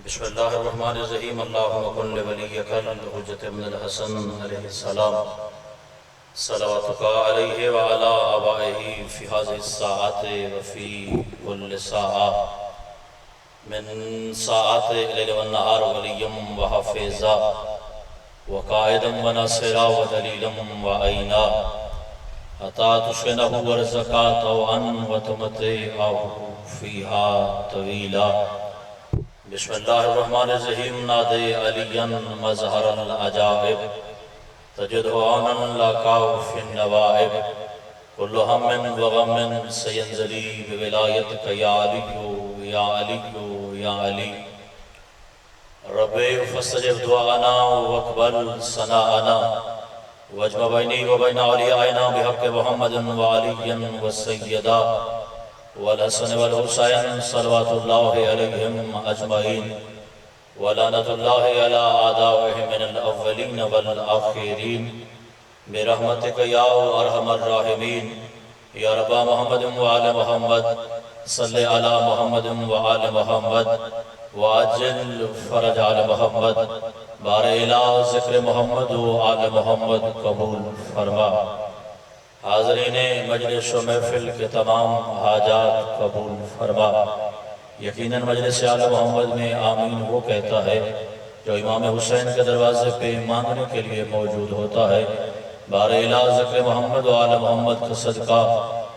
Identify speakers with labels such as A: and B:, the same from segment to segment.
A: بسم اللہ الرحمن الرحیم اللہم کن ولیک الحجت ابن الحسن علیہ السلام صلواتک علیہ وعلا آبائہ فی حاضر الساعت وفی کل ساعہ من ساعت اللیل والنہار ولیم وحفظا وقائدا وناصرا ودلیلا وعینا حتی تشکنہ ورزقا طوعا وتمتعہ فیہا طویلا بسم اللہ الرحمن الرحیم نادے علیا مظہر العجائب تجدہ عونا لاقاہ فی النوائب کل ہم وغم سینزلی بولایتک یا علی یا علی یا علی رب فاستجب دعانا واقبل ثناءنا واجمع بینی و بین اولیائنا بحق محمد وعلی والسیدہ والحسن والحسین صلوات اللہ علیہم اجمعین ولعنت اللہ علی اعدائهم من الاولین والآخرین برحمتک یا ارحم الراحمین یا رب محمد وآل محمد صلی علی محمد وآل محمد واجل فرج آل محمد بار الہ ذکر محمد وآل محمد قبول فرما حاضرین مجلس و محفل کے تمام حاجات قبول فرما یقیناً مجلس آل محمد میں آمین وہ کہتا ہے جو امام حسین کے دروازے پہ مانگنے کے لیے موجود ہوتا ہے بار الہ ذکر محمد و آل محمد کا صدقہ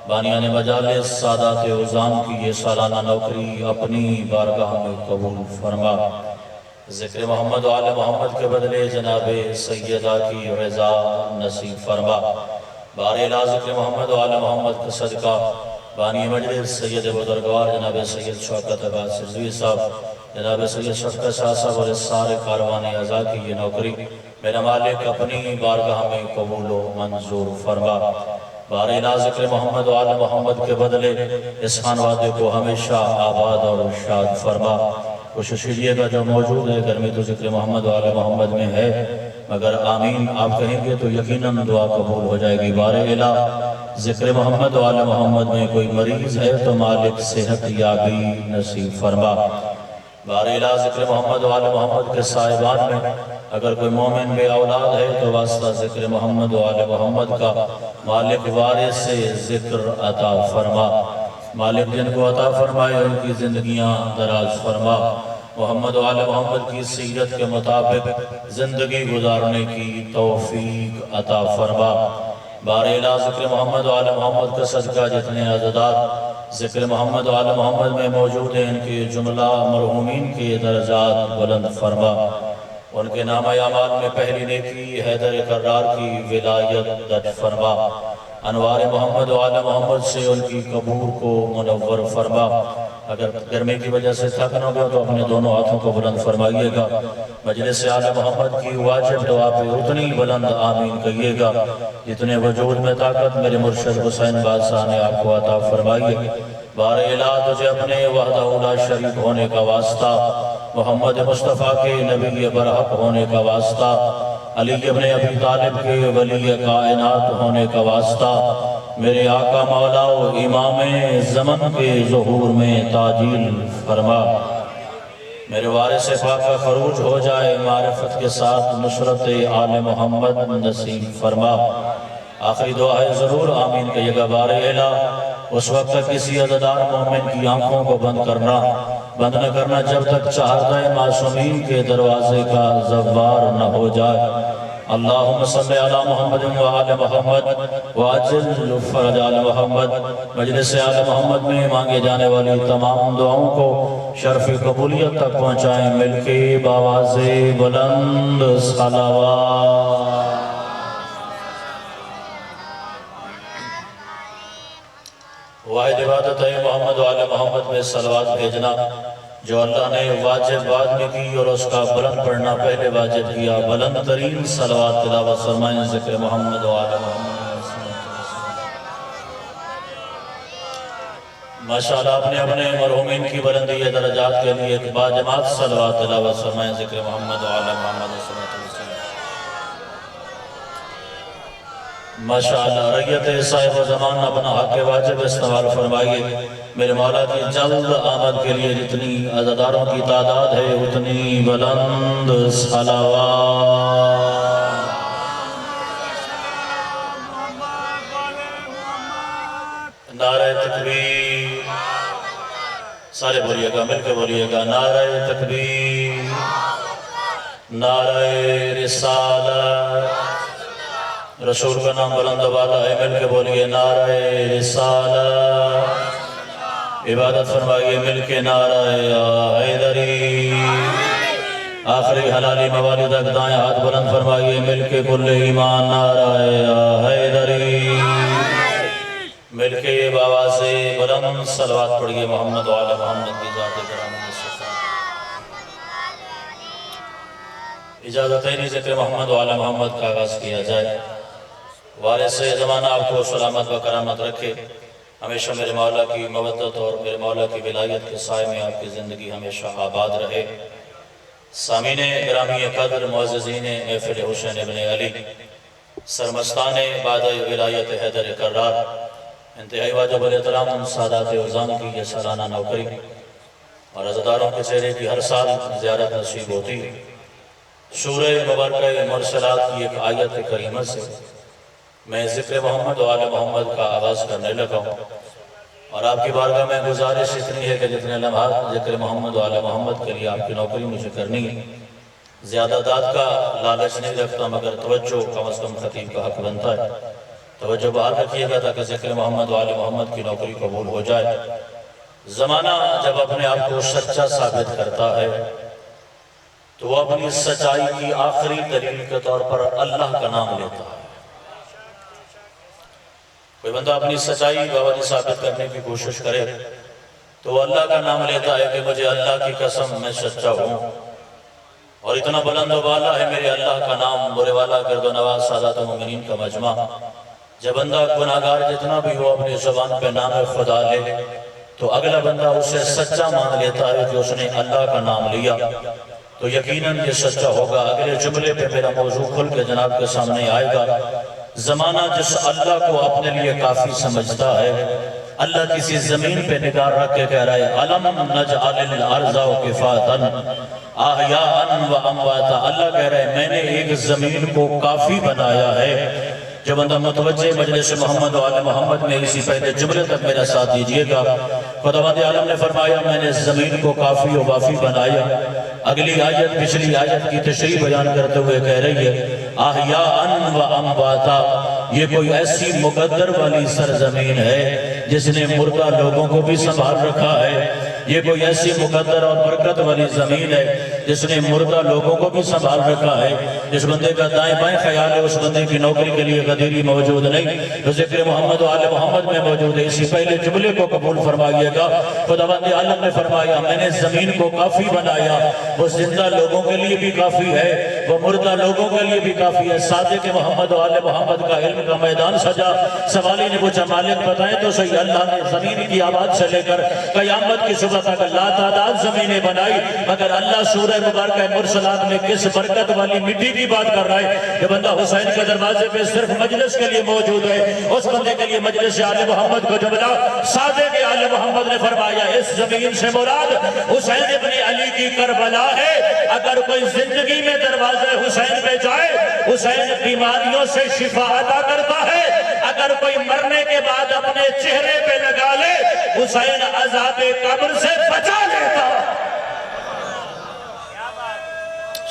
A: بانیان مجالس سادات عزام کی یہ سالانہ نوکری اپنی بارگاہ میں قبول فرما ذکر محمد و آل محمد کے بدلے جناب سیدہ کی رضا نصیب فرما بار الہ ذکر محمد و آل محمد کا صدقہ بانی مجلس سید بزرگوار جناب سید شوکت عباس سرزوی صاحب جناب سید شفقت شاہ صاحب اور اس سارے کاروان اعضاء کی یہ نوکری میرا مالک اپنی بارگاہ میں قبول و منظور فرما بار الہ ذکر محمد و آل محمد کے بدلے اس خانوادے کو ہمیشہ آباد اور شاد فرما کوشش کیجئے گا جو موجود ہے گھر میں تو ذکر محمد و آل محمد میں ہے مگر آمین آپ کہیں گے تو یقیناً دعا قبول ہو جائے گی بار الہ ذکر محمد و آل محمد میں کوئی مریض ہے تو مالک صحت یابی نصیب فرما بار الہ ذکر محمد و آل محمد کے صاحبان میں اگر کوئی مومن بے اولاد ہے تو واسطہ ذکر محمد و آل محمد کا مالک وارث سے ذکر عطا فرما مالک جن کو عطا فرمائے ان کی زندگیاں دراز فرما محمد و آل محمد کی سیرت کے مطابق زندگی گزارنے کی توفیق عطا فرما بار الہ ذکر محمد و آل محمد کا صدقہ جتنے عزدار ذکر محمد و آل محمد میں موجود ہیں ان کے جملہ مرحومین کے درجات بلند فرما ان کے نام اعمال میں پہلی نیکی حیدر کرار کی ولایت درج فرما انوار محمد و آل محمد سے ان کی قبور کو منور فرما اگر گرمی کی وجہ سے تھک نہ گیا تو اپنے دونوں ہاتھوں کو بلند فرمائیے گا مجلس آل محمد کی واجب دعا پہ اتنی بلند آمین کہیے گا جتنے وجود میں طاقت میرے مرشد حسین بادشاہ نے آپ کو عطا فرمائیے بار الہ تجھے اپنے وحدہ لا شریک ہونے کا واسطہ محمد مصطفیٰ کے نبی برحق ہونے کا واسطہ علی ابن ابی طالب کے ولی کائنات ہونے کا واسطہ میرے آقا مولا و امام زمن کے ظہور میں تاجیل فرما میرے وارث پاک کا خروج ہو جائے معرفت کے ساتھ نصرت آل محمد نصیب فرما آخری دعا ہے ضرور آمین کہیے گا بار الہ اس وقت تک کسی عزدار مومن کی آنکھوں کو بند نہ کرنا جب تک چہردہ معصومین کے دروازے کا زوار نہ ہو جائے اللہم صلی علی محمد و آل محمد واجل فرج آل محمد مجلس آل محمد میں مانگے جانے والی تمام دعاؤں کو شرف قبولیت تک پہنچائیں مل کے باواز بلند صلوات واحد عبادت ہے محمد و آل محمد میں صلوات بھیجنا جو اللہ نے واجب بعد میں کی اور اس کا بلند پڑھنا پہلے واجب کیا بلند ترین صلوات تلاوت فرمائیں ذکر محمد و آل محمد ماشاءاللہ اپنے مرحومین کی بلندی درجات کے لیے ایک باجماعت صلوات تلاوت فرمائیں ذکر محمد و آل محمد ماشاءاللہ ریت صاحب و زمان اپنا حق واجب استعمال فرمائیے میرے مولا کی جلد آمد کے لیے جتنی عزاداروں کی تعداد ہے اتنی بلند صلوات۔ نعرہ تکبیر، سارے بولیے گا، مل کے بولیے گا، نعرہ تکبیر، نعرہ رسالت، رسول کا نام بلند والا ہے، مل کے بولیے نعرہ رسالت، عبادت فرمائیے مل کے نعرہ حیدری، آخری حلالی موالد تک دائیں ہاتھ بلند فرمائیے مل کے کل ایمان نعرہ حیدری، مل کے بابا سے بلند صلوات پڑھیے محمد وعلی محمد کی ذات کرام مصطفیٰ۔ اجازت ہے نہیں ذکر محمد وعلی محمد کا آغاز کیا جائے۔ وارث زمانہ آپ کو سلامت و کرامت رکھے، ہمیشہ میرے مولا کی مودت اور میرے مولا کی ولایت کے سائے میں آپ کی زندگی ہمیشہ آباد رہے۔ سامعین گرامی قدر، معززین محفل حسین ابن علی، سرمستان بعد ولایت حیدر کرار، انتہائی واجب الاحترام سادات عظام کی یہ سالانہ نوکری اور عزاداروں کے چہرے کی ہر سال زیارت نصیب ہوتی ہے۔ سورہ مبارکہ مرسلات کی ایک آیت کریمہ سے میں ذکر محمد وعلی محمد کا آغاز کرنے لگا ہوں، اور آپ کی بارگاہ میں گزارش اتنی ہے کہ جتنے لمحات ذکر محمد وعلی محمد کے لیے آپ کی نوکری مجھے کرنی ہے، زیادہ داد کا لالچ نہیں رکھتا، مگر توجہ کم از کم خطیب کا حق بنتا ہے۔ توجہ بہار رکھیے گا تاکہ ذکر محمد وعلی محمد کی نوکری قبول ہو جائے۔ زمانہ جب اپنے آپ کو سچا ثابت کرتا ہے تو وہ اپنی سچائی کی آخری دلیل کے طور پر اللہ کا نام لیتا ہے۔ کوئی بندہ اپنی سچائی باوجہ ثابت کرنے کی کوشش کرے تو وہ اللہ کا نام لیتا ہے کہ مجھے اللہ کی قسم میں سچا ہوں، اور اتنا بلند و بالا ہے میرے اللہ کا نام، برے والا گرد و نواز سادات و مومنین کا مجمع۔ جب بندہ گناہگار جتنا بھی ہو اپنی زبان پہ نام خدا لے تو اگلا بندہ اسے سچا مان لیتا ہے کہ اس نے اللہ کا نام لیا تو یقیناً یہ سچا ہوگا۔ اگلے جملے پہ میرا موضوع کھل کے جناب کے سامنے آئے گا۔ زمانہ جس اللہ کو اپنے لیے کافی سمجھتا ہے، اللہ کسی زمین پہ نگاہ رکھ کے کہہ رہا ہے الم نجعل الارض کفاتا احیاء و امواتا، اللہ کہہ رہا ہے میں نے ایک زمین کو کافی بنایا ہے۔ جو بندہ متوجہ مجلس محمد وعلی محمد میں اسی پہلے جملے تک میرا ساتھ دیجئے گا۔ خداوند عالم نے فرمایا میں نے زمین کو کافی و وافی بنایا۔ اگلی آیت پچھلی آیت کی تشریح بیان کرتے ہوئے کہہ رہی ہے احیاء و امواتا، یہ کوئی ایسی مقدر والی سرزمین ہے جس نے مردہ لوگوں کو بھی سنبھال رکھا ہے۔ یہ کوئی ایسی مقدر اور برکت والی زمین ہے جس نے مردہ لوگوں کو بھی سنبھال رکھا ہے۔ جس بندے کا دائیں بائیں خیال ہے اس بندے کی نوکری کے لیے غدیری موجود نہیں، جو ذکر محمد وعلی محمد میں موجود ہے۔ اسی پہلے جملے کو قبول فرمائیے گا۔ خداوند عالم نے فرمایا میں نے زمین کو کافی بنایا، وہ زندہ لوگوں کے لیے بھی کافی ہے، وہ مردہ لوگوں کے لیے بھی کافی ہے۔ صادق محمد وعلی محمد کا علم کا میدان سجا۔ سوالی نے پوچھا مالک بتائیں تو صحیح، اللہ نے زمین کی آباد سے لے کر قیامت کی صبح تک لا تعداد زمینیں بنائی، مگر اللہ سورہ مبارکہ مرسلات میں کس برکت والی مٹی کی بات کر رہا ہے؟ یہ بندہ حسین کے دروازے پہ صرف مجلس کے لیے موجود ہے، اس بندے کے لیے مجلس آل محمد کو جملہ صادق آل محمد نے فرمایا اس زمین سے مراد حسین ابن علی کی کربلا ہے۔ اگر کوئی زندگی میں دروازے حسین پہ جائے حسین بیماریوں سے شفا عطا کرتا ہے، اگر کوئی مرنے کے بعد اپنے چہرے پہ لگا لے حسین عذاب قبر سے بچا لیتا۔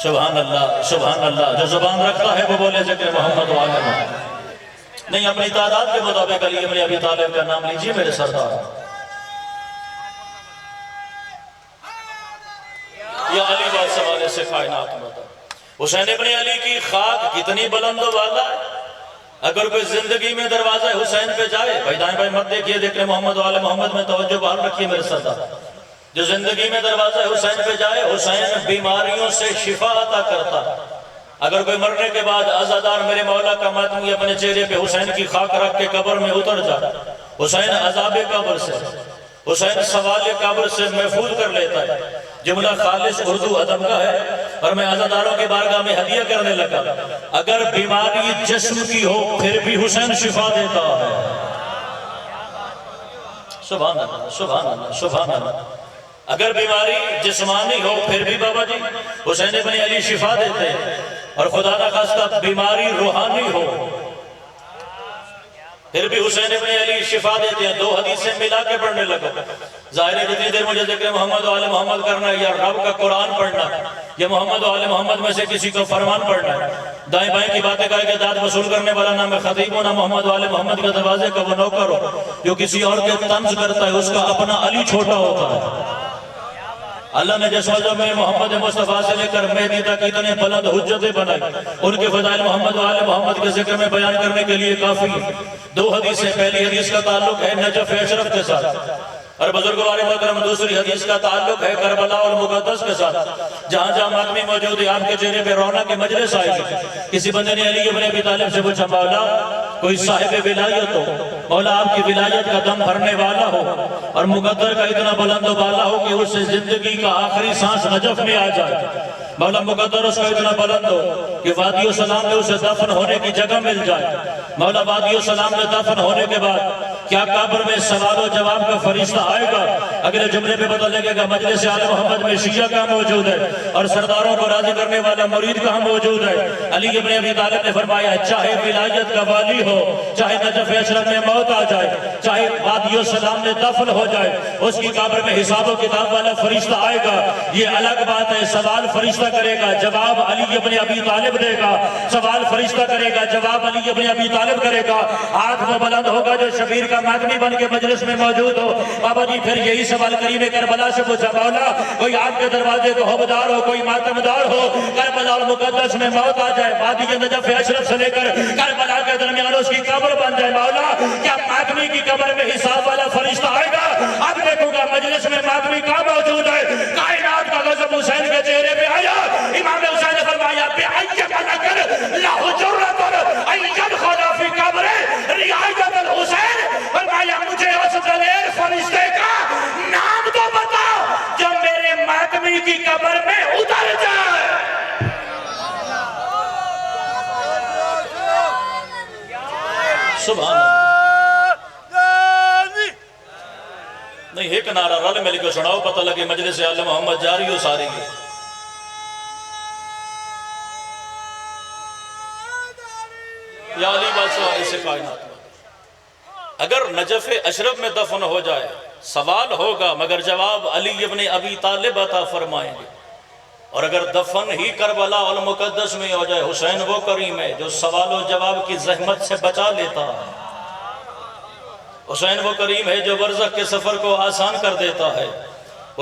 A: سبحان اللہ سبحان اللہ، جو زبان رکھتا ہے وہ بولے ذکر محمد وعلی محمد۔ نہیں اپنی تعداد کے مطابق علی ابن ابی طالب کا نام لیجئے میرے سردار۔ یا علی بات سوالے سے کائنات مدد، حسین ابن علی کی خاک کتنی بلند و بالا ہے۔ اگر کوئی زندگی میں دروازہ حسین پہ جائے، بھائی دائیں بھائی مت دیکھئے، ذکر محمد وعلی محمد میں توجہ بحال رکھیے میرے سردار، جو زندگی میں دروازہ حسین پہ جائے حسین بیماریوں سے شفا عطا کرتا۔ اگر کوئی مرنے کے بعد عزادار میرے مولا کا ماتمی اپنے چہرے پہ حسین کی خاک رکھ کے قبر میں اتر جائے، حسین عذاب قبر سے، حسین سوال قبر سے محفوظ کر لیتا ہے۔ جملہ خالص اردو ادب کا ہے اور میں عزاداروں کے بارگاہ میں ہدیہ کرنے لگا۔ اگر بیماری جسم کی ہو پھر بھی حسین شفا دیتا ہے۔ سبحان اللہ سبحان اللہ سبحان اللہ۔ اگر بیماری جسمانی ہو پھر بھی بابا جی حسین ابن علی شفا دیتے ہیں، اور خدا نہ خواستہ بیماری روحانی ہو پھر بھی حسین ابن علی شفا دیتے ہیں۔ دو حدیثیں ملا کے پڑھنے لگا، ظاہر ہے جتنی دیر مجھے ذکر محمد و آل محمد کرنا ہے، یا رب کا قرآن پڑھنا ہے، یا محمد و آل محمد میں سے کسی کو فرمان پڑھنا ہے، دائیں بائیں کی باتیں کہہ کے داد وصول کرنے والا نہ میں خطیب ہوں نہ محمد و آل محمد کے دروازے کا وہ نوکر ہو جو کسی اور کے طنز کرتا ہے، اس کا اپنا علی چھوٹا ہوتا ہے۔ اللہ نے جس وجہ میں محمد مصطفیٰ سے لے کر مہدی تک اتنے بلند حجتیں بنائی، ان کے فضائل محمد و آل محمد کے ذکر میں بیان کرنے کے لیے کافی ہے۔ دو حدیثیں، پہلی حدیث کا تعلق ہے نجف اشرف کے ساتھ، اور بزرگوار محترم دوسری حدیث کا تعلق ہے کربلا اور مقدس کے ساتھ۔ جہاں جہاں ماتمی موجود ہے آپ کے چہرے پہ رونق کی مجلس آئے گی۔ کسی بندے نے علی ابن ابی طالب سے پوچھا، مولا کوئی صاحب ولایت ہو، مولا آپ کی ولایت کا دم بھرنے والا ہو اور مقدر کا اتنا بلند و بالا ہو کہ اس سے زندگی کا آخری سانس نجف میں آ جائے، مولا مقدر اس کا اتنا بلند ہو کہ وادی السلام میں اسے دفن ہونے کی جگہ مل جائے، مولا وادی السلام میں دفن ہونے کے بعد کیا قبر میں سوال و جواب کا فرشتہ آئے گا؟ اگلے جملے پہ پتہ لگے گا مجلس آل محمد میں شیعہ کہاں موجود ہے اور سرداروں کو راضی کرنے والا مرید کہاں موجود ہے؟ علی ابن ابی طالب نے فرمایا چاہے ولایت کا والی ہو، چاہے نجف اشرف میں موت آ جائے، چاہے وادی السلام میں دفن ہو جائے، اس کی قبر میں حساب و کتاب والا فرشتہ آئے گا۔ یہ الگ بات ہے، سوال فرشتہ کرے گا، جواب علی ابن ابی طالب دے گا۔ سوال فرشتہ کرے گا، جواب علی ابن ابی طالب کرے گا۔ ہاتھ وہ بلند ہوگا جو شبیر کا ماتمی بن کے مجلس میں موجود ہو۔ بابا جی پھر یہی سوال کریم کربلا سے پوچھا، مولا کوئی آپ کے دروازے کو حبدار ہو، کوئی ماتمدار ہو، کربلا اور مقدس میں موت آ جائے، وادی نجف اشرف سے لے کر کربلا کے درمیان اس کی قبر بن جائے، مولا کیا ماتمی کی قبر میں حساب والا فرشتہ آئے گا؟ اب دیکھوں گا مجلس میں ماتمی کہاں موجود ہے؟ کائنات کا غضب حسین کے چہرے پہ آیا۔ امام حسین نے فرمایا بِأَيَّ مَلَكٍ لَهُ جُرَّةٌ أَن يَدْخُلَ فِي قَبْرِ رِعَایَةَ الْحُسَین۔ فرمایا مجھے اس دلیر فرشتے کا نام تو بتاؤ جو میرے ماتمی کی قبر میں اتر جائے۔ سبحان اللہ۔ نہیں ایک نعرہ رل مل کے سناؤ، پتہ لگے مجلس آل محمد جاری ہو ساری ہے۔ یا علی بادشاہ ایسے کائنات میں اگر نجف اشرف میں دفن ہو جائے سوال ہوگا، مگر جواب علی ابن ابی طالب عطا فرمائیں گے۔ اور اگر دفن ہی کربلا المقدس میں ہو جائے، حسین وہ کریم ہے جو سوال و جواب کی زحمت سے بچا لیتا ہے، حسین وہ کریم ہے جو برزخ کے سفر کو آسان کر دیتا ہے،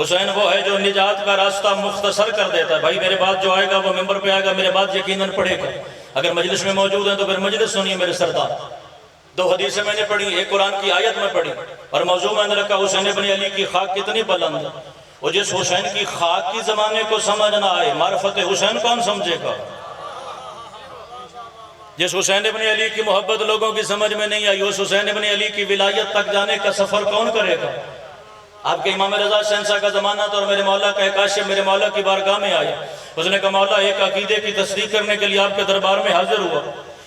A: حسین وہ ہے جو نجات کا راستہ مختصر کر دیتا ہے۔ بھائی میرے بعد جو آئے گا وہ ممبر پہ آئے گا، میرے بعد یقیناً پڑھے گا، اگر مجلس میں موجود ہیں تو پھر مجلس سنیے میرے سردار۔ دو حدیثیں میں نے پڑھی، ایک قرآن کی آیت میں پڑھی اور موضوع میں نے رکھا حسین ابن علی کی خاک کتنی بلند ہے، اور جس حسین کی خاک کی زمانے کو سمجھ نہ آئے معرفت حسین کون سمجھے گا؟ جس حسین ابن علی کی محبت لوگوں کی سمجھ میں نہیں آئی، اس حسین ابن علی کی ولایت تک جانے کا سفر کون کرے گا؟ آپ کے امام رضا شہنشاہ کا زمانہ تھا اور میرے مولا کا ایک عاشق میرے مولا کی بارگاہ میں آیا، اس نے کہا مولا ایک عقیدے کی تصدیق کرنے کے لیے آپ کے دربار میں حاضر ہوا۔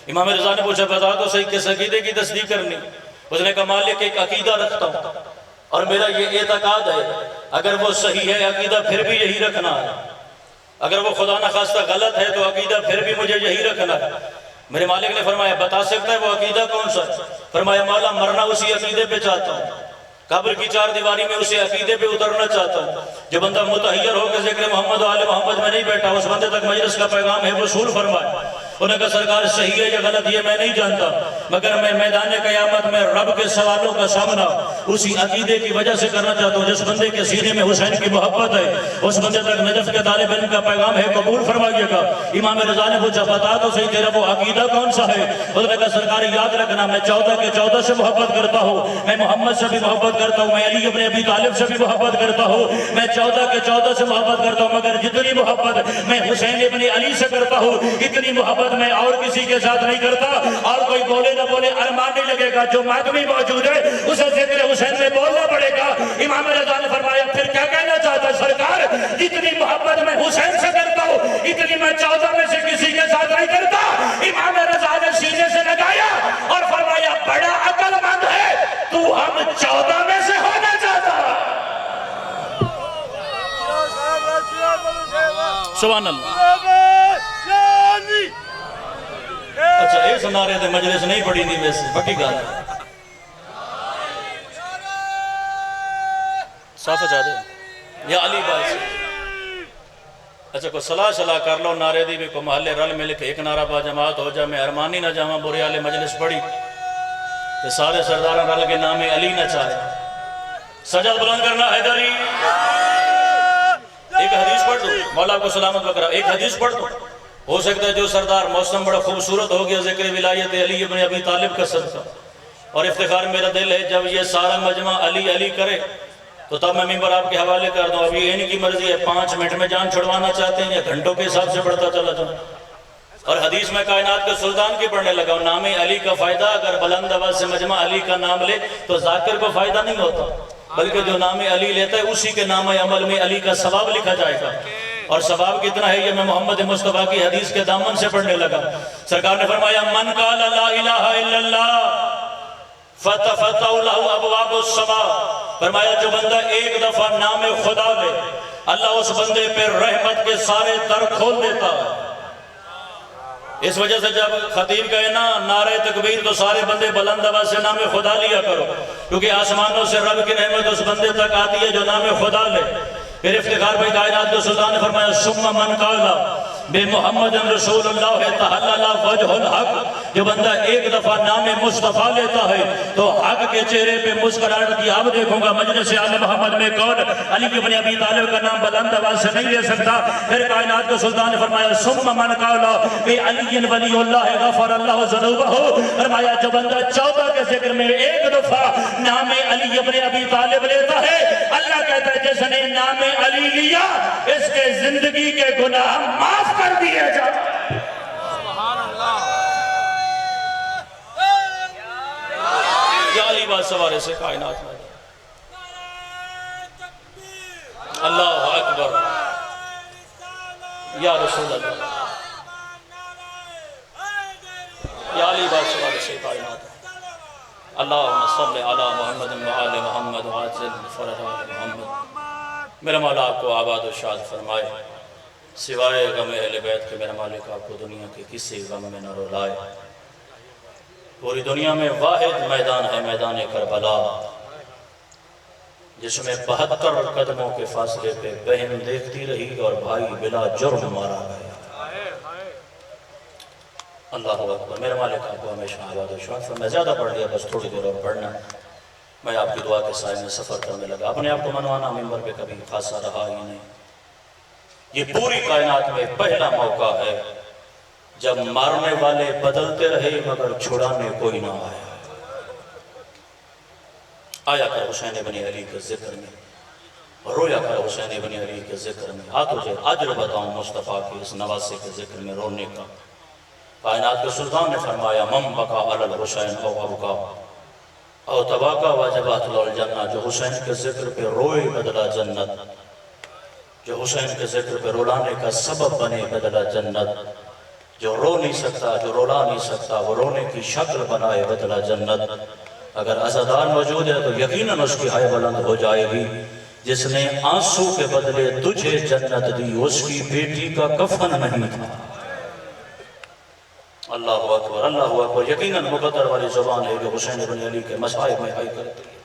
A: امام رضا نے پوچھا بتا تو صحیح کس عقیدے کی تصدیق کرنی؟ اس نے کہا مالک ایک عقیدہ رکھتا ہوں اور میرا یہ اعتقاد ہے اگر وہ صحیح ہے عقیدہ پھر بھی یہی رکھنا ہے، اگر وہ خدا نخواستہ غلط ہے تو عقیدہ پھر بھی مجھے یہی رکھنا ہے۔ میرے مالک نے فرمایا بتا سکتا ہے وہ عقیدہ کون سا؟ فرمایا مولا مرنا اسی عقیدے پہ چاہتا ہوں، قبر کی چار دیواری میں اسی عقیدے پہ اترنا چاہتا ہوں۔ جو بندہ متحیر ہو کے ذکر محمد و آل محمد میں نہیں بیٹھا اس بندے تک مجلس کا پیغام ہے وصول فرمائے۔ انہوں نے کہا سرکار صحیح ہے یا غلط یہ میں نہیں جانتا، مگر میں میدان قیامت میں رب کے سوالوں کا سامنا اسی عقیدے کی وجہ سے کرنا چاہتا ہوں جس بندے کے سینے میں حسین کی محبت ہے، اس بندے تک نجف کے طالب علم کا پیغام ہے قبول فرمائیے گا۔ امام رضا نے پوچھا بتا تو صحیح تیرا وہ عقیدہ کون سا ہے؟ انہوں نے کہا سرکار یاد رکھنا میں 14 کے 14 سے محبت کرتا ہوں، میں محمد سے بھی محبت کرتا ہوں، میں علی ابن ابی طالب سے بھی محبت کرتا ہوں، میں 14 کے 14 سے محبت کرتا ہوں، مگر جتنی محبت میں حسین ابن علی سے کرتا ہوں اتنی محبت میں اور کسی کے ساتھ نہیں کرتا۔ اور کوئی بولے نہ بولے ارمان نہیں لگے گا، جو ماتمی موجود ہے اسے ذکر حسین میں بولنا پڑے گا۔ امام رضا نے فرمایا پھر کیا کہنا چاہتا ہے سرکار؟ جتنی محبت میں حسین سے کرتا ہوں اتنی میں 14 میں سے کسی کے ساتھ نہیں کرتا۔ امام رضا نے سینے سے لگایا اور فرمایا بڑا عقل مند ہے تو ہم 14 میں سے ہو سبحان اللہ۔ اچھا اس نعرے دے مجلس نہیں پڑھی نہیں ویسے پکی گال ہے صاف جا دے یا علی بائی سے اچھا کوئی صلاح شلاح کر لو نعرے دی بھی کو محلے رل مل کے ایک نعرہ با جماعت ہو جا میں ارمانی نہ جاواں بری آلے مجلس پڑھی کہ سارے سرداران رل کے نام علی نہ چاہے سجد بلند کرنا حیدری ایک حدیث پڑھ دو مولا کو سلامت بکرہ ایک حدیث پڑھ دو ہو سکتا ہے جو سردار موسم بڑا خوبصورت ہو گیا ذکر ولایت علی ابن ابی طالب کا صدقہ اور افتخار میرا دل ہے جب یہ سارا مجمع علی علی کرے تو تب میں ممبر آپ کے حوالے کر دوں ابھی ان کی مرضی ہے 5 منٹ میں جان چھڑوانا چاہتے ہیں یا گھنٹوں کے حساب سے پڑھتا چلا جاؤں اور حدیث میں کائنات کے سلطان کی پڑھنے لگا نام علی کا فائدہ اگر بلند آواز سے مجمع علی کا نام لے تو ذاکر کو فائدہ نہیں ہوتا بلکہ جو نام علی لیتا ہے اسی کے نام عمل میں علی کا ثواب لکھا جائے گا اور ثواب کتنا ہے یہ میں محمد مصطفیٰ کی حدیث کے دامن سے پڑھنے لگا سرکار نے فرمایا من قال لا الہ الا اللہ فتفتح له ابواب السماء فرمایا جو بندہ ایک دفعہ نام خدا لے اللہ اس بندے پہ رحمت کے سارے در کھول دیتا ہے اس وجہ سے جب خطیب کہے نا نعرہ تکبیر تو سارے بندے بلند آواز سے نام خدا لیا کرو کیونکہ آسمانوں سے رب کی رحمت اس بندے تک آتی ہے جو نام خدا لے پھر افتخار بھائی کائنات کے سلطان نے فرمایا ثم من قال بے محمد رسول اللہ تحلل وجہ الحق جو بندہ ایک دفعہ نام مصطفیٰ لیتا ہے تو حق کے چہرے پہ مسکراہٹ کی اب دیکھوں گا مجلس آل محمد میں کون علی ابن ابی طالب کا نام بلند آواز سے نہیں لے سکتا پھر کائنات کے سلطان نے فرمایا ثم من قال بے علی ولی اللہ غفر اللہ ذنوبہ فرمایا جو بندہ 14 کے ذکر میں ایک دفعہ نام علی ابن ابی طالب لیتا ہے اللہ کہتا ہے جس نے نام علی لیا اس کے زندگی کے گناہ معاف کر دیا جاتا ہے سبحان اللہ یا علی بات سوارے سے کائنات میں اللہ اکبر یا رسول اللہ یا علی بات سوارے سے کائنات اللہم صلی علی محمد وآل محمد وعجل فرج آل محمد میرا مولا آپ کو آباد و شاد فرمائے سوائے غم اہل بیت کے میرا مالک آپ کو دنیا کے کسی غم میں نہ رولائے پوری دنیا میں واحد میدان ہے میدان کربلا جس میں 72 قدموں کے فاصلے پہ بہن دیکھتی رہی اور بھائی بلا جرم مارا گیا اللہ اکبر میرا مالک آپ کو ہمیشہ آباد و شاد فرمائے زیادہ پڑھ لیا بس تھوڑی دیر اور پڑھنا میں آپ کی دعا کے سائے میں سفر کرنے لگا اپنے آپ کو منوانا ممبر پہ کبھی خاصا رہا ہی نہیں یہ پوری کائنات میں پہلا موقع ہے جب مارنے والے بدلتے رہے مگر چھڑانے کوئی نہ آیا آیا کر حسین بن علی کے ذکر میں رویا کر حسین بن علی کے ذکر میں تجھے اجر بتاؤں مصطفیٰ کے اس نواسے کے ذکر میں رونے کا کائنات کے سلطان نے فرمایا من بقا علی الحسین او ابقا او تباقا واجبات الجنہ جو حسین کے ذکر پہ روئے بدلا جنت جو حسین کے ذکر پہ رولانے کا سبب بنے بدلا جنت جو رو نہیں سکتا جو رولا نہیں سکتا وہ رونے کی شکل بنائے بدلا جنت اگر عزادار موجود ہے تو یقیناً اس کی ہائے بلند ہو جائے گی جس نے آنسو کے بدلے تجھے جنت دی اس کی بیٹی کا کفن نہیں تھا اللہ اکبر یقیناً مقدر والی زبان ہے جو حسین بن علی کے مصائب میں حائی کرتی ہے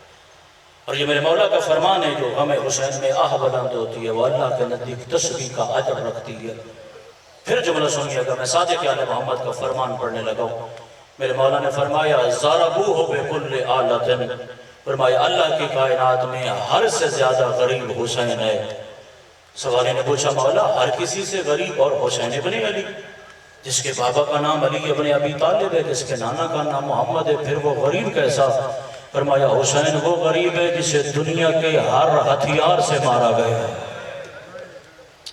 A: اور یہ میرے مولا کا فرمان ہے جو ہمیں حسین میں آہ بلند ہوتی ہے وہ اللہ کے نزدیک تسبیح کا اجر رکھتی ہے پھر جملہ سنیے گا میں صادق آل محمد کا فرمان پڑھنے لگا ہوں میرے مولا نے فرمایا ضربوہ بکل آلت فرمایا اللہ کی کائنات میں ہر سے زیادہ غریب حسین ہے سوالی نے پوچھا مولا ہر کسی سے غریب اور حسین ابن علی جس کے بابا کا نام علی ابن ابی طالب ہے جس کے نانا کا نام محمد ہے پھر وہ غریب کیسا فرمایا حسین وہ غریب ہے جسے دنیا کے ہر ہتھیار سے مارا گیا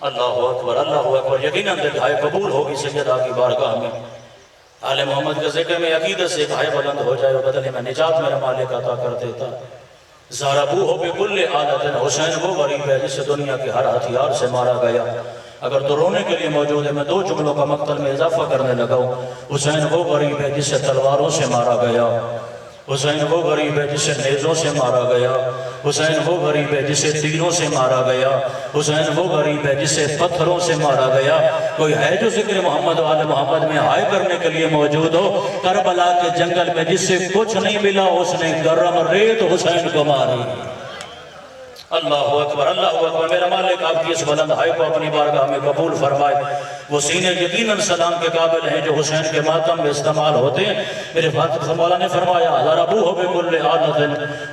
A: اللہ اکبر یقیناً دعائے قبول ہوگی سیدہ کی بارگاہ میں آل محمد کے ذکر میں عقیدت سے دعائے بلند ہو جائے بدلے میں نجات میرا مالک عطا کر دیتا ضربوہ بکل آلت حسین وہ غریب ہے جسے دنیا کے ہر ہتھیار سے مارا گیا اگر تو رونے کے لیے موجود ہے میں 2 جملوں کا مقتل میں اضافہ کرنے لگا ہوں حسین وہ غریب ہے جسے تلواروں سے مارا گیا حسین وہ غریب ہے جسے نیزوں سے مارا گیا، حسین وہ غریب ہے جسے تیروں سے مارا گیا، حسین وہ غریب ہے جسے پتھروں سے مارا گیا۔ کوئی ہے جو ذکر محمد و آل محمد میں ہائے کرنے کے لیے موجود ہو؟ کربلا کے جنگل میں جس سے کچھ نہیں ملا اس نے گرم ریت حسین کو ماری۔ اللہ اکبر، اللہ اکبر۔ میرا مالک آپ کی اس بلند ہائے کو اپنی بارگاہ میں قبول فرمائے۔ وہ سینے یقیناً سلام کے قابل ہیں جو حسین کے ماتم میں استعمال ہوتے ہیں۔ میرے فاطر مولا نے فرمایا ذربوہ بکل آلۃ،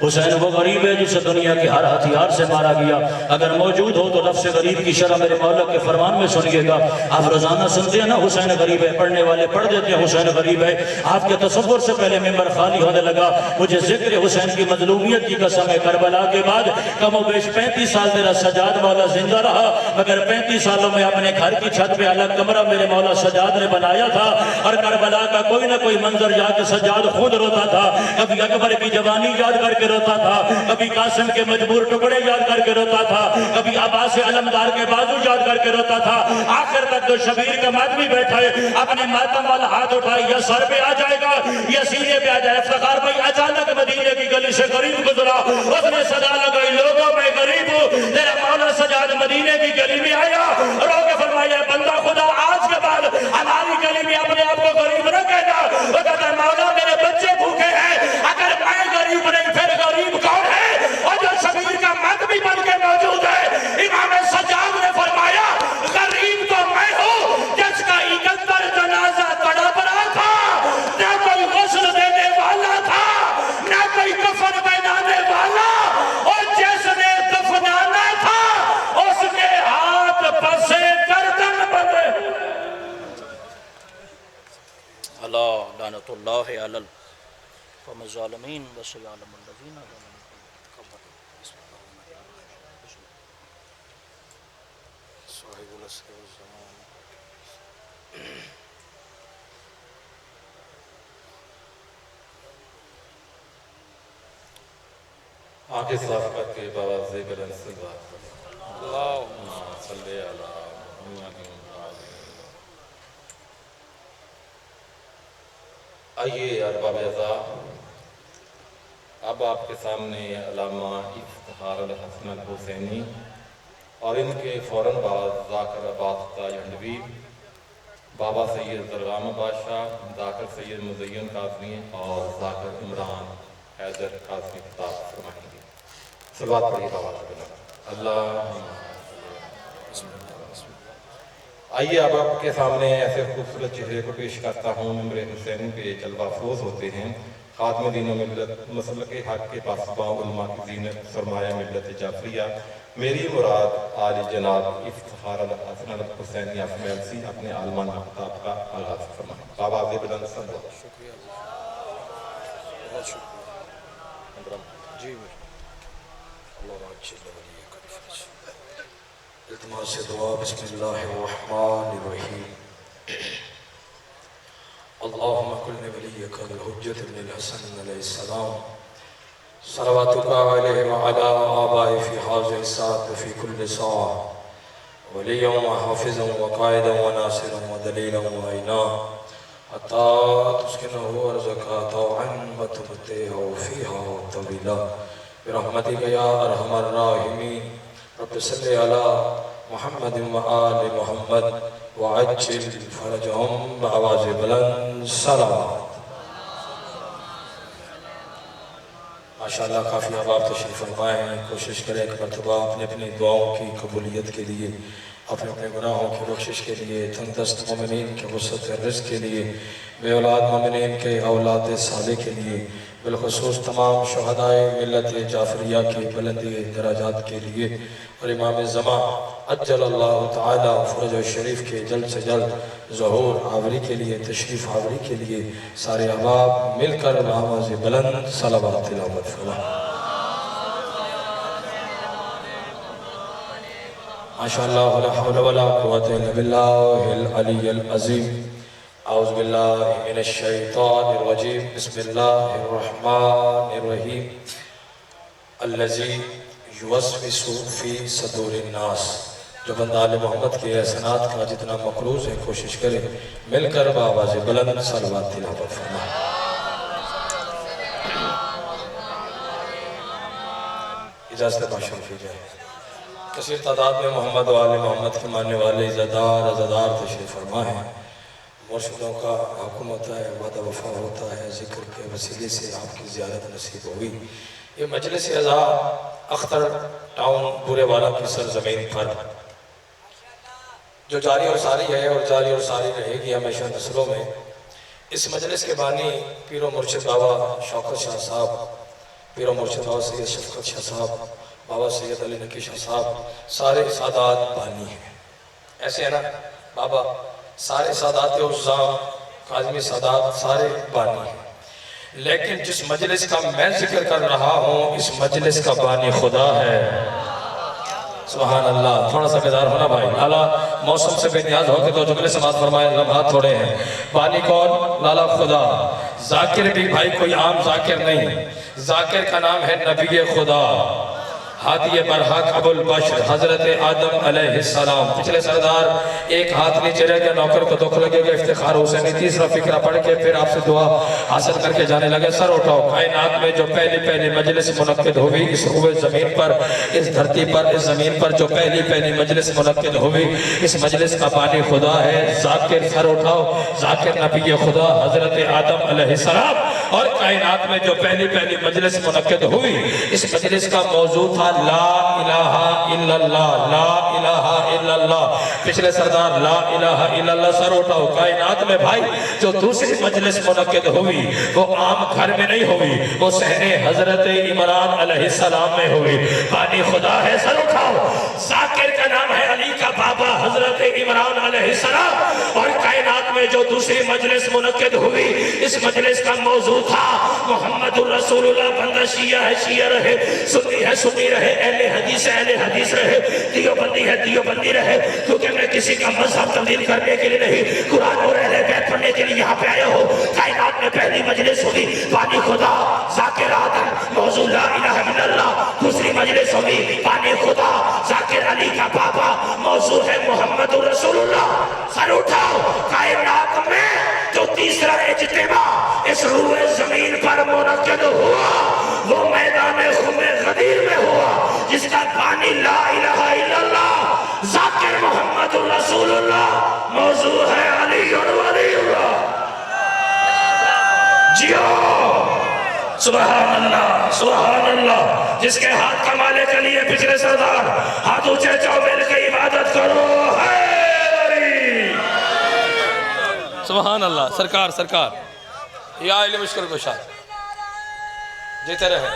A: حسین وہ غریب ہے جسے دنیا کے ہر ہتھیار سے مارا گیا۔ اگر موجود ہو تو لفظ غریب کی شرح میرے مولا کے فرمان میں سنیے گا۔ آپ روزانہ سنتے ہیں نا حسین غریب ہے، پڑھنے والے پڑھ دیتے ہیں حسین غریب ہے۔ آپ کے تصور سے پہلے ممبر خالی ہونے لگا۔ مجھے ذکر حسین کی مظلومیت کی قسم ہے، کربلا کے بعد کم و بیش 35 سال میرا سجاد مولا زندہ رہا، مگر 35 سالوں میں اپنے گھر کی چھت پہ الگ کمرہ میرے مولا سجاد نے بنایا تھا، اور کربلا کا کوئی نہ کوئی منظر جا کے سجاد خود روتا تھا۔ کبھی اکبر کی جوانی یاد کر کے روتا تھا، کبھی قاسم کے مجبور ٹکڑے یاد کر کے روتا تھا، کبھی عباس علمدار کے بازو یاد کر کے روتا تھا۔ آخر تک جو شبیر کا ماتمی بیٹھا ہے اپنے ماتم والا ہاتھ اٹھائے، یا سر پہ آ جائے گا یا سینے پہ آ جائے۔ افتخار بھائی اچانک مدینے کی گلی سے قریب گزرا، اس نے صدا لگائی لوگوں میں غریب ہوں۔ میرا مولا سجاد مدینے کی گلی میں آیا، رو کے فرمایا بندہ خدا آج کے بعد ہماری گلی میں اپنے آپ کو غریب نہ کہنا۔ وہ کہتا ہے مولا میرے بچے بھوکے ہیں، اگر میں غریب نہیں پھر غریب کون ہے؟ اور جو شبیر کا ماتمی بن کے موجود ہے، امام سجاد نے فرمایا غریب تو میں ہوں جس کا 71 جنازہ تڑپ رہا تھا، نہ کوئی غسل دینے والا تھا، نہ کوئی کفن پہنانے والا، اور جس نے دفنانا تھا اس کے ہاتھ پسے گردن بندے۔ اللہ لعنت اللہ علی القوم الظالمین وسیعلم الذین صاحب العصر والزمان۔
B: آنکھیں صاف کر کے باواز بلند سے بات کریں۔ اللہم صلی علی محمد۔ آئیے ارباب اعزاء، اب آپ کے سامنے علامہ افتخار الحسن الحسینی اور ان کے فوراً بعد ذاکر عباس تاجھنڈوی، بابا سید درغام بادشاہ، ذاکر سید مزین قاسمی اور ذاکر عمران حیدر قاسمی خطاب فرمائیں گے۔ صلوات پڑھیے بابا صلی اللہ۔ آئیے اب آپ کے سامنے ایسے خوبصورت چہرے کو پیش کرتا ہوں ممبر حسین پہ جلوہ افروز ہوتے ہیں، خاتم دین و ملت، مسلک حق کے پاسباں، علماء کی زینت، سرمایہ ملت جعفریہ۔ میری مراد آل جناب افتخار الحسن الحسینی اسمیلسی اپنے عالمانہ خطاب کا آغاز فرمائیں۔ بابا بلند صلی اللہ۔
A: شکریہ بہت شکریہ جی اللہ اچھی لگی کرفج التماس دعا۔ بسم اللہ الرحمن الرحیم۔ اللہم کل ولیک الحجت بن الحسن علیہ السلام، صلواتک علیہ وعلا آبائی فی حاضر الساعت فی کل ساعة ولیا وحافظا وقائدا وناصرا ودلیلا وعینا حتی تسکنہ ارزقا طوعا وتمتعہ فیہا طویلا برحمتک یا ارحم الراحمین۔ رب صلی علی محمد وآل محمد وعجل فرجہم بآواز بلند صلوات۔ ماشاءاللہ کافی احباب تشریف فرمائے ہیں، کوشش کریں ایک مرتبہ اپنے اپنی دعاؤں کی قبولیت کے لیے، اپنے اپنے گناہوں کی بخشش کے لیے، تندرست مومنین کے وسعت رزق کے لیے، بے اولاد مومنین کے اولاد صالح کے لیے، بالخصوص تمام شہدائے ملت جعفریہ کے بلند درجات کے لیے، اور امام زمان عجل اللہ تعالی فرج شریف کے جلد سے جلد ظہور آوری کے لیے، تشریف آوری کے لیے سارے احباب مل کر آواز بلند صلوات تلاوت فرمائیں۔ ماشاءاللہ لا حول ولا قوة الا باللہ العلی العظیم۔ اعوذ باللہ من الشیطان الرجیم، بسم اللہ الرحمن الرحیم۔ الذی یوسوس فی صدور الناس۔ جو بندہ آل محمد کے احسانات کا جتنا مقروض ہے کوشش کرے مل کر بآواز بلند صلوات تلاوت فرمائیں۔
C: اجازت باشر کی جائے۔ کثیر تعداد میں محمد و آل محمد کے ماننے والے عزادار تشریف فرما ہیں۔ مرشدوں کا حکم ہوتا ہے، وعدہ وفا ہوتا ہے، ذکر کے وسیلے سے آپ کی زیارت نصیب ہوئی۔ یہ مجلس عزا اختر ٹاؤن بورے والا کی سرزمین پر جو جاری اور ساری ہے اور جاری اور ساری رہے گی ہمیشہ نسلوں میں، اس مجلس کے بانی پیر و مرشد بابا شوکت شاہ صاحب، پیر و مرشد بابا سید شفقت شاہ صاحب، بابا سید علی نقی شاہ صاحب، سارے سادات بانی ہیں۔ ایسے ہے نا بابا، سارے سادات عظام کاظمی سادات سارے بانی ہیں، لیکن جس مجلس کا میں ذکر کر رہا ہوں اس مجلس کا بانی خدا ہے۔ سبحان اللہ، تھوڑا سا بیدار ہونا بھائی، لالا موسم سے بے نیاز ہو کے تو جملے سماعت فرمائے، لمحات تھوڑے ہیں۔ بانی کون؟ لالا خدا۔ ذاکر بھی بھائی کوئی عام ذاکر نہیں، ذاکر کا نام ہے نبی خدا، ہادی برحق ابو البشر حضرت آدم علیہ السلام۔ پچھلے سردار ایک ہاتھ نیچے رہ گیا، نوکر کو دکھ لگے گا، افتخار حسینی تیسرا فکرہ پڑھ کے پھر آپ سے دعا حاصل کر کے جانے لگے۔ سر اٹھاؤ، کائنات میں جو پہلی مجلس منعقد ہوئی اس روئے زمین پر، اس دھرتی پر، اس زمین پر جو پہلی مجلس منعقد ہوئی اس مجلس کا بانی خدا ہے۔ ذاکر، سر اٹھاؤ، ذاکر نبی خدا حضرت آدم علیہ السلام۔ اور کائنات میں جو پہلی مجلس منعقد ہوئی اس مجلس کا موضوع تھا لا الہ الا اللہ، لا الہ الا اللہ۔ پچھلے سردار لا الہ الا اللہ، سر اٹھاؤ۔ کائنات میں بھائی جو دوسری مجلس منعقد ہوئی وہ عام گھر میں نہیں ہوئی، وہ صحن حضرت عمران علیہ السلام میں ہوئی۔ بانی خدا ہے، سر اٹھاؤ۔ ذاکر کا نام ہے علی کا بابا حضرت عمران علیہ السلام۔ اور کائنات میں جو دوسری مجلس منعقد ہوئی اس مجلس کا موضوع تھا محمد الرسول اللہ۔ بندہ شیعہ ہے شیعہ رہے، سنی ہے سنی رہے، اہل حدیث ہے اہل حدیث رہے، دیوبندی ہے دیوبندی رہے، کیونکہ میں کسی کا مذہب تبدیل کرنے کے لیے نہیں، قرآن اور اہل بیت پڑھنے کے لیے یہاں پہ آیا ہوں۔ کائنات میں پہلی مجلس ہوئی بانی خدا، ذاکر آدم، موضوع لا الہ الا اللہ۔ دوسری مجلس ہوئی بانی خدا، ذاکر علی کا بابا، موضوع ہے محمد الرسول اللہ۔ سر اٹھاؤ۔ کائنات میں جو تیسرا اجتماع اس روئے زمین پر منعقد ہوا وہ میدان خم غدیر میں ہوا، جس کا بانی لا الہ الا اللہ، ذاکر محمد الرسول اللہ، موضوع ہے علی ولی اللہ۔ جیو سبحان اللہ سبحان اللہ۔ جس کے ہاتھ کمالے کے لیے پچھلے سردار ہاتھ اونچے چاؤ، مل کے عبادت کرو۔ سبحان اللہ۔ سرکار یا علم مشکل گشا جیتے رہے،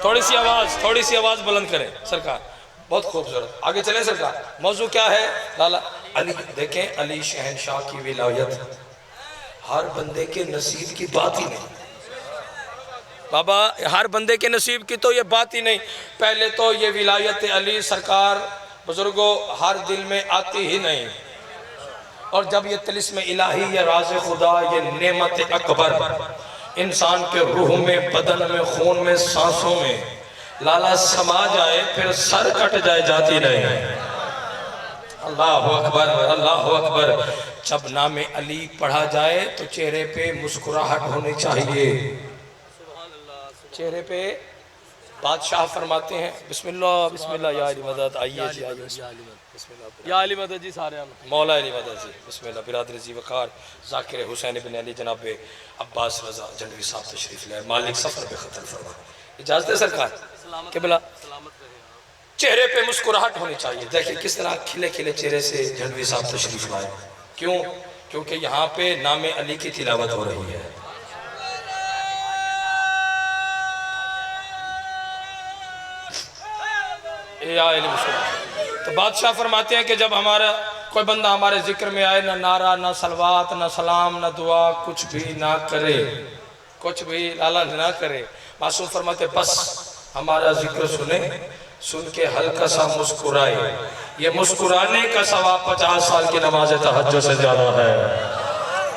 C: تھوڑی سی آواز بلند کریں سرکار، بہت خوبصورت۔ آگے چلیں سرکار۔ موضوع کیا ہے لالا؟ علی، دیکھیں علی شہنشاہ کی ولایت ہر بندے کے نصیب کی بات ہی نہیں بابا، ہر بندے کے نصیب کی تو یہ بات ہی نہیں۔ پہلے تو یہ ولایت علی سرکار بزرگوں ہر دل میں آتی ہی نہیں، اور جب یہ طلسم الہی، یہ راز خدا، یہ نعمت اکبر انسان کے روح میں، بدن میں، خون میں، سانسوں میں لالا سما جائے پھر سر کٹ جائے جاتی نہیں۔ اللہ اکبر اللہ اکبر۔ جب نام علی پڑھا جائے تو چہرے پہ مسکراہٹ ہونی چاہیے، چہرے پہ۔ بادشاہ فرماتے ہیں بسم اللہ بسم اللہ یا علی مدد، آئیے جی آئیے، یا علی مدد جی، سارے مولا علی مدد جی، بسم اللہ۔ برادر زی وقار ذاکر حسین بن علی جناب عباس رضا جنوی صاحب تشریف لائے، مالک سفر پہ خطر فرما۔ اجازت ہے سرکار؟ قبلہ چہرے پہ مسکراہٹ ہونی چاہیے۔ دیکھیں کس طرح کھلے کھلے چہرے سے جنوی صاحب تشریف لائے، کیوں؟ کیونکہ یہاں پہ نام علی کی تلاوت ہو رہی ہے۔ تو بادشاہ فرماتے ہیں کہ جب ہمارا کوئی بندہ ہمارے ذکر میں آئے، نہ نعرہ، نہ صلوات، نہ سلام، نہ دعا، کچھ بھی نہ کرے، کچھ بھی لالا نہ کرے، معصوم فرماتے بس ہمارا ذکر سنے، سن کے ہلکا سا مسکرائے، یہ مسکرانے کا ثواب 50 سال کی نماز تہجد سے زیادہ ہے۔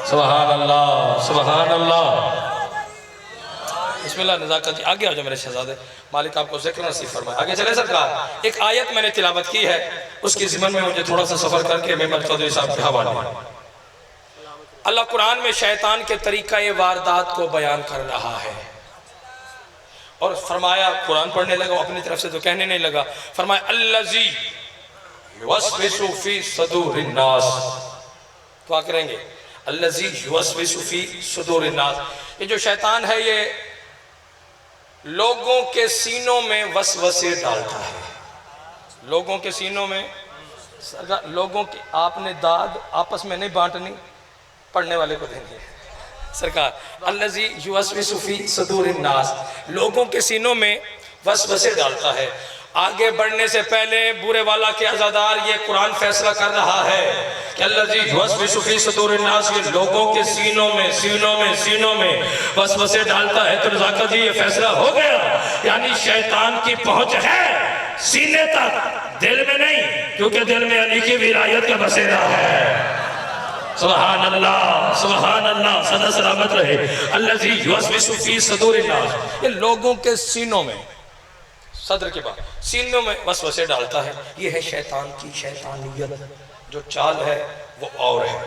C: سبحان اللہ سبحان اللہ۔ بسم اللہ نزاکت جی، آگے آ جاؤ میرے شہزادے، مالک آپ کو ذکر نصیب فرمائے۔ آگے چلے سرکار۔ ایک آیت میں نے تلاوت کی ہے، اس کی ضمن میں مجھے تھوڑا سا سفر کر کے محمد چودھری صاحب کے حوالے۔ اللہ قرآن میں شیطان کے طریقہ واردات کو بیان کر رہا ہے، اور فرمایا قرآن پڑھنے لگا، وہ اپنی طرف سے تو کہنے نہیں لگا، فرمایا الذی یوسوس فی صدور الناس. تو کریں گے الذی یوسوس فی صدور الناس. یہ جو شیطان ہے یہ لوگوں کے سینوں میں وسوسے ڈالتا ہے. لوگوں کے سینوں میں لوگوں کی آپ نے داد آپس میں نہیں بانٹنی، پڑھنے والے کو دیں گے سرکار. الذی یوسوس فی صدور الناس، لوگوں کے سینوں میں وسوسے ڈالتا ہے. آگے بڑھنے سے پہلے بورے والا کے عزادار یہ قرآن فیصلہ کر رہا ہے کہ الذی یوسوس فی صدور الناس، یہ لوگوں کے سینوں میں وسوسے ڈالتا ہے. تو رضاکت جی یہ فیصلہ ہو گیا، یعنی شیطان کی پہنچ ہے سینے تک، دل میں نہیں، کیونکہ دل میں علی کی ولایت کا بسیرا ہے. سبحان اللہ سبحان اللہ، صدا سلامت رہے. الذی یوسوس فی صدور الناس، یہ لوگوں کے سینوں میں، صدر کے بعد سینوں میں وسوسے ڈالتا ہے. یہ ہے شیطان کی شیطانیت. جو چال ہے وہ اور ہے،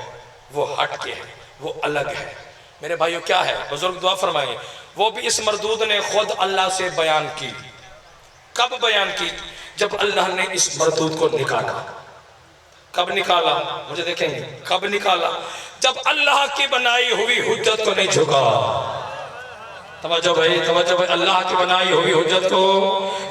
C: وہ ہٹ کے ہے، وہ الگ ہے. میرے بھائیو کیا ہے؟ بزرگ دعا فرمائیں. وہ بھی اس مردود نے خود اللہ سے بیان کی. کب بیان کی؟ جب اللہ نے اس مردود کو نکالا. کب نکالا؟ مجھے دیکھیں گے کب نکالا؟ جب اللہ کی بنائی ہوئی حجت کو نہیں جھکا. توجہ بھائی، توجہ بھائی، اللہ کی بنائی ہوئی حجت کو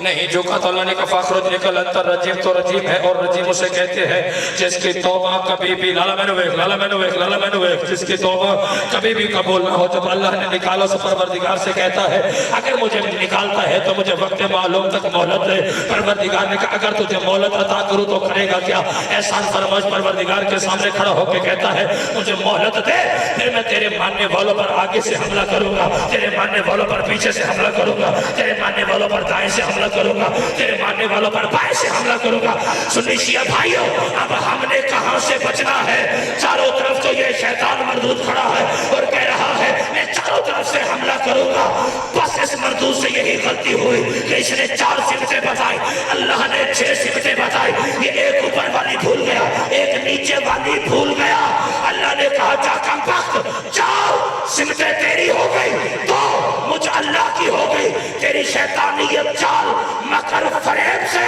C: نہیں جھکا. تو اللہ نے کہا فاخرج نکل انتر رجیم. تو رجیم ہے اور رجیم اسے کہتے ہیں جس کی توبہ کبھی بھی لالا میں نے ویک جس کی توبہ کبھی بھی قبول نہ ہو. جب اللہ نے نکالا تو پروردگار سے کہتا ہے اگر مجھے نکالتا ہے تو مجھے وقت معلوم تک مہلت دے. پروردگار نے کہا اگر تجھے مہلت عطا کروں تو کرے گا کیا؟ احسان فرماش پروردگار کے سامنے کھڑا ہو کے کہتا ہے مجھے مہلت دے، پھر میں تیرے ماننے والوں پر آگے سے حملہ کروں گا، تیرے ماننے والوں پر پیچھے سے حملہ کروں گا، تیرے ماننے والوں پر دائیں سے حملہ کروں گا، تیرے ماننے والوں پر بائیں سے حملہ کروں گا. سنی شیعہ بھائیوں، اب ہم نے کہاں سے بچنا ہے؟ چاروں طرف تو یہ شیطان مردود کھڑا ہے اور کہہ رہا ہے میں چاروں طرف سے حملہ کروں گا. بس اس مردود سے یہی غلطی ہوئی کہ اس نے 4 صفتیں بتائی، اللہ نے 6 صفتیں بتائی. یہ ایک اوپر والی بھول گیا، ایک نیچے والی بھول گیا. اللہ نے کہا جا کم بخت جاؤ، صفتیں تیری ہو گئی تو مجھ اللہ کی ہو گئی. تیری شیطانیت چال مکر فریب سے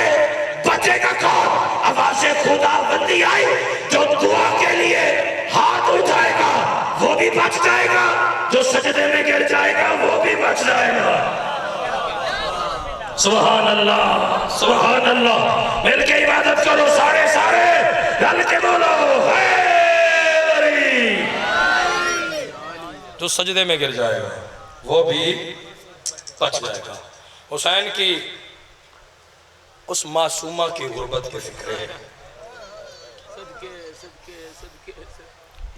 C: بچے گا کون؟ آواز خدا بندی آئی، جو دعا کے لیے ہاتھ اٹھائے گا وہ بھی بچ جائے گا، جو سجدے میں گر جائے گا وہ بھی بچ جائے گا. سبحان اللہ سبحان اللہ. مل کے عبادت کرو سارے رل کے بولو حیدری. جو سجدے میں گر جائے گا وہ بھی بچ جائے گا. حسین کی اس معصومہ کی غربت کے فکر ہے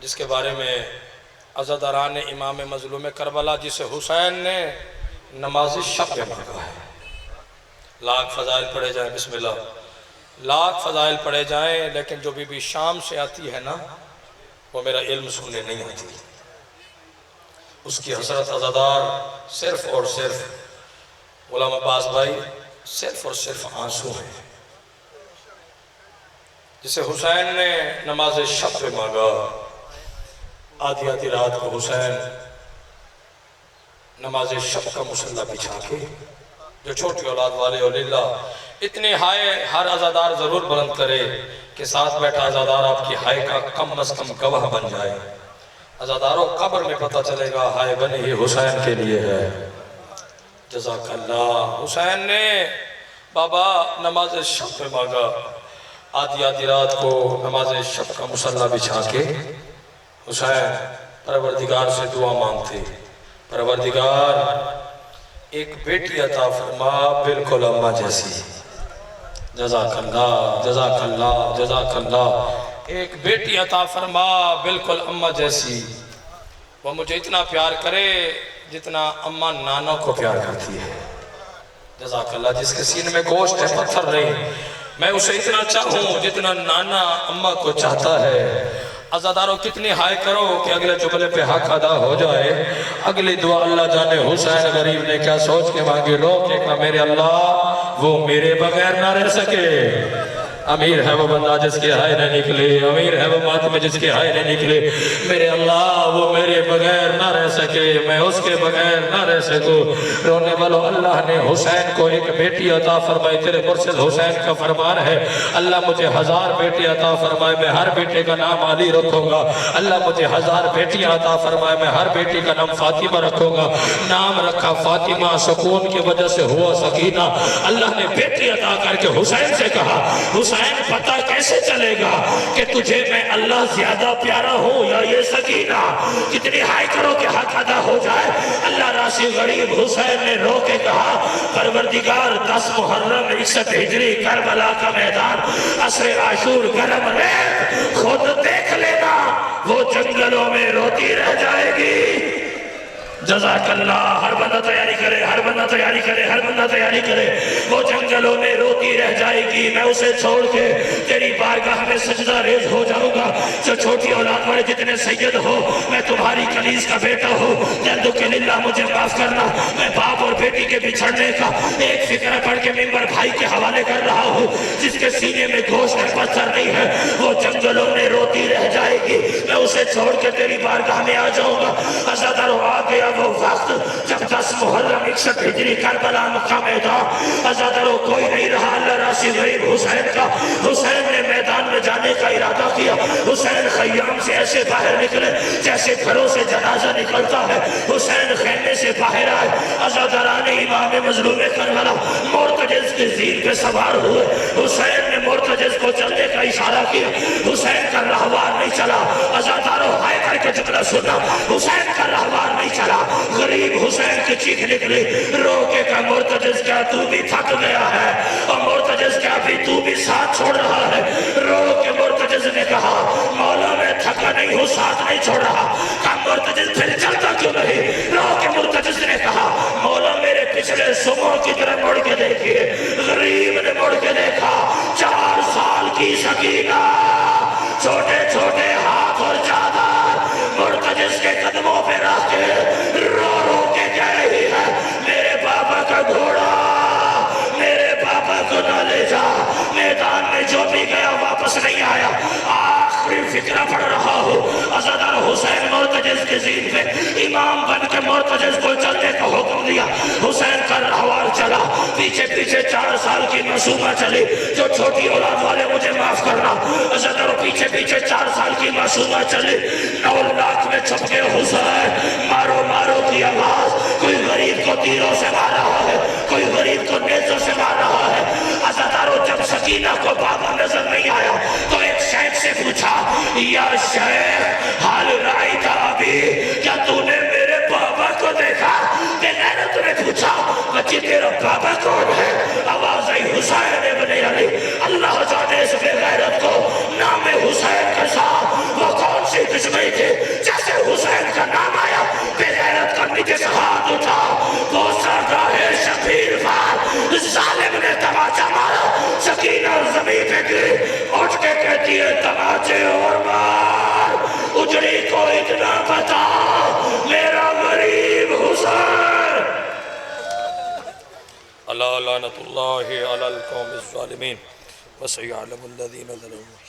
C: جس کے بارے میں عزاداران امام مظلوم کربلا جسے حسین نے نماز شب میں مانگا ہے. لاکھ فضائل پڑھے جائیں، بسم اللہ، لاکھ فضائل پڑھے جائیں، لیکن جو بی بی شام سے آتی ہے نا وہ میرا علم سننے نہیں آتی. اس کی حسرت عزادار صرف اور صرف غلام عباس بھائی صرف اور صرف آنسو ہیں. جسے حسین نے نماز شب پہ مانگا، آدھی آدھی رات کو حسین نماز شب کا مصلی بچھا کے، جو چھوٹی اولاد والے اولیلہ اتنی ہائے ہر عزادار ضرور بلند کرے کہ ساتھ بیٹھا عزادار آپ کی ہائے کا کم از کم گواہ بن جائے. عزاداروں قبر میں پتہ چلے گا ہائے بنی ہی حسین کے لیے ہے. جزاک اللہ. حسین نے بابا نماز شب پہ مانگا، آدھی آدھی رات کو نماز شب کا مصلی بچھا کے حسین پروردگار سے دعا مانگتے، پروردگار ایک بیٹی عطا فرما بالکل اماں جیسی. جزاک اللہ جزاک اللہ جزاک اللہ. ایک بیٹی عطا فرما بالکل اماں جیسی، وہ مجھے اتنا پیار کرے جتنا اماں نانا کو پیار کرتی ہے. جزاک اللہ. جس کے سینے میں گوشت ہے پتھر نہیں، میں اسے اتنا چاہوں جتنا نانا اماں کو چاہتا ہے. عزاداروں کتنی ہائے کرو کہ اگلے جملے پہ حق ادا ہو جائے. اگلی دعا اللہ جانے حسین غریب نے کیا سوچ کے مانگی، رو کے کہا میرے اللہ وہ میرے بغیر نہ رہ سکے. امیر ہے وہ بندہ جس کے ہائے نہ نکلے، امیر ہے وہ ماتم جس کے ہائے نہ نکلے۔ میرے اللہ وہ میرے بغیر نہ رہ سکے، میں اس کے بغیر نہ رہ سکوں۔ رونے والوں اللہ نے حسین کو ایک بیٹی عطا فرمائی، تیرے مرشد حسین کا فرمان ہے اللہ مجھے 1000 بیٹی عطا فرمائے، میں ہر بیٹے کا نام علی رکھوں گا۔ اللہ مجھے 1000 بیٹیاں عطا فرمائے، میں ہر بیٹی کا نام فاطمہ رکھوں گا۔ نام رکھا فاطمہ، سکون کی وجہ سے ہوا سکینہ۔ اللہ نے بیٹی عطا کر کے حسین سے کہا حسین پتہ کیسے چلے گا کہ تجھے میں اللہ زیادہ پیارا ہوں یا یہ سکینہ؟ کتنی ہائے کرو کہ حق ادا ہو جائے۔ اللہ راسی غریب حسین نے رو کے کہا پروردگار 10 محرم 61 ہجری کربلا کا میدان عصر عاشور گرم ریت خود دیکھ لینا وہ جنگلوں میں روتی رہ جائے گی۔ جزاک اللہ۔ ہر بندہ تیاری کرے، ہر بندہ تیاری کرے، ہر بندہ تیاری کرے۔ وہ جنگلوں میں روتی رہ جائے گی، میں اسے چھوڑ کے تیری بارگاہ میں سجدہ ریز ہو جاؤں گا۔ جو چھوٹی اولاد والے جتنے سید ہو، میں تمہاری کلیس کا بیٹا ہوں، جلدک للہ مجھے معاف کرنا۔ میں باپ اور بیٹی کے بچھڑنے کا ایک فکرہ پڑھ کے ممبر بھائی کے حوالے کر رہا ہوں، جس کے سینے میں گوشت ہے پتھر نہیں ہے، وہ جنگلوں میں روتی رہ جائے گی، میں اسے چھوڑ کے تیری بارگاہ میں آ جاؤں گا۔ ازادر آ گیا وہ وقت جب 10 محرم 61 ہجری کربلا مکہ میدان ازادر کوئی نہیں رہا۔ اللہ راسی غریب حسین کا، حسین نے میدان میں جانے کا ارادہ کیا۔ حسین خیام سے ایسے باہر نکلے جیسے گھروں سے جنازہ نکلتا ہے۔ حسین خیمے سے باہر آئے، ازادران امام مظلوم کربلا مرتجز کے زیر پہ سوار ہوئے۔ حسین نے مرتجز کو چلنے کا اشارہ کیا، حسین کا رہوار نہیں چلا۔ ازاداروں ہائے کر کے جملہ سنا، حسین کا رہوار نہیں چلا۔ غریب حسین کی چیخ نکلی، رو کے کہا مرتجز کیا تو بھی تھک گیا ہے؟ اور مرتجز کیا بھی تو بھی ساتھ چھوڑ رہا ہے؟ رو کے مرتجز نے کہا مولا میں تھکا نہیں ہوں، ساتھ نہیں چھوڑ رہا۔ کہا مرتجز پھر چلتا کیوں نہیں؟ رو کے مرتجز نے کہا مولا میرے پچھلے صبح کی طرح مڑ کے دیکھئے۔ غریب نے مڑ کے دیکھا، 4 سال کی سکینہ، چھوٹے چھوٹے ہاتھ اور چادر مرتجز کے قدموں پہ رکھ کے رو رو کے کہہ رہی ہے میرے بابا کا گھوڑا میرے بابا کو نہ لے جا۔ میدان میں جو بھی گیا واپس نہیں آیا۔ آخری فکرہ پڑھ رہا ہوں، ازادار حسین مرتجز کے زین پہ امام بن کے مرتجز کو چلنے کا حکم دیا۔ حسین کا رہوار چلا، پیچھے پیچھے 4 سال کی معصومہ چلی۔ جو چھوٹی اولاد والے مجھے معاف کرنا، ازادار پیچھے پیچھے 4 سال کی معصومہ چلی۔ 9 لاکھ میں چھپ کے حسین مارو مارو کی آواز، کوئی غریب کو تیروں سے مار رہا ہے، کوئی غریب کو نیزوں سے مار رہا ہے۔ ازاداروں جب سکینہ کو بابا نظر نہیں آیا تو ایک شیخ سے پوچھا یا شیخ حال رائی تھا ابھی، کیا تو نے میرے بابا کو دیکھا؟ بے غیرت نے پوچھا بچی تیرا بابا کون ہے؟ آواز آئی حسین ابن علی۔ اللہ جانے اس بے غیرت کو نام حسین کے ساتھ وہ کون سی دشمنی تھی، جیسے حسین کا نام آیا بے غیرت کا نیچے سے ہاتھ اٹھا، وہ سرگاہ شبیر فار ظالم نے تماچا مارا، سکینہ زمین پہ گری، اٹھ کے کہتی ہے تماچے اور مار، اجڑی کو اتنا پتا میرا غریب حسین۔ اللہ لعنت اللہ علی القوم الظالمین وسیعلم الذین ظلموا۔